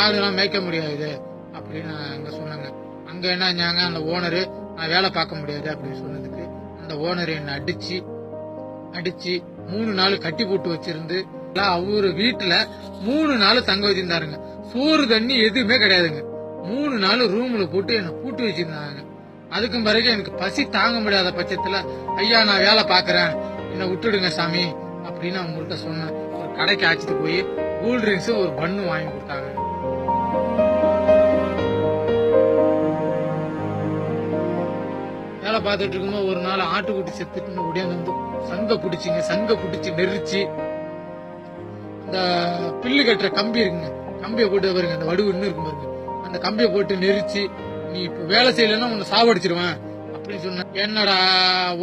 மாடுலாம் மேய்க்க முடியாது அப்படின்னு அங்க சொன்னாங்க. அங்க என்னஞ்சாங்க, அந்த ஓனரு நான் வேலை பார்க்க முடியாது அப்படின்னு சொன்னதுக்கு அந்த ஓனர் என்ன அடிச்சு 3 நாள் கட்டி போட்டு வச்சிருந்து அவரு வீட்டுல 3 நாள் தங்க வச்சிருந்தாருங்க. சோறு தண்ணி எதுவுமே கிடையாதுங்க. 3 நாள் ரூம்ல போட்டு என்ன பூட்டு வச்சிருந்தாங்க. அதுக்கும் பிறகு எனக்கு பசி தாங்க முடியாத பட்சத்துல, ஐயா நான் வேலை பாக்குறேன், என்ன விட்டுடுங்க சாமி அப்படின்னு அவங்கள்ட்ட சொன்னேன். ஒரு கடைக்கு அழைச்சிட்டு போய் கூல் ட்ரிங்க்ஸ் ஒரு பண்ணு வாங்கி கொடுத்தாங்க. வேலை பார்த்துட்டு இருக்கும்போது ஒரு நாள் ஆட்டுக்குட்டி செத்துட்டு உடையாந்து வந்து சங்க பிடிச்சி நெரிச்சு இந்த பில்லு கட்டுற கம்பி இருக்குங்க, கம்பியை போட்டு பாருங்க, அந்த வடுவு இன்னும் இருக்கும் பாருங்க, அந்த கம்பியை போட்டு நெரிச்சு நீ இப்ப வேலை செய்யலன்னா உன்னை சாவடிச்சிருவேன் அப்படின்னு சொன்ன. என்னோட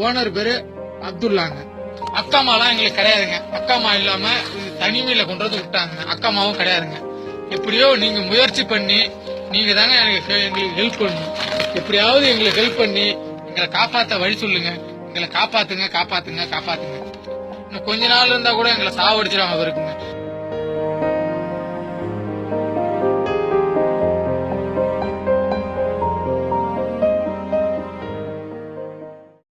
ஓனர் பேரு அப்துல்லாங்க. அக்காமாலாம் எங்களுக்கு கிடையாதுங்க. அக்காமா இல்லாம தனிமையில கொண்டு வந்து விட்டாங்க. அக்காமாவும் கிடையாதுங்க. எப்படியோ நீங்க முயற்சி பண்ணி நீங்க தாங்க எங்களுக்கு ஹெல்ப் பண்ணணும். எப்படியாவது எங்களுக்கு ஹெல்ப் பண்ணி எங்களை காப்பாத்த வழி சொல்லுங்க. எங்களை காப்பாத்துங்க. இன்னும் கொஞ்ச நாள் இருந்தா கூட எங்களை சாவடிச்சிருவாங்க இருக்குங்க.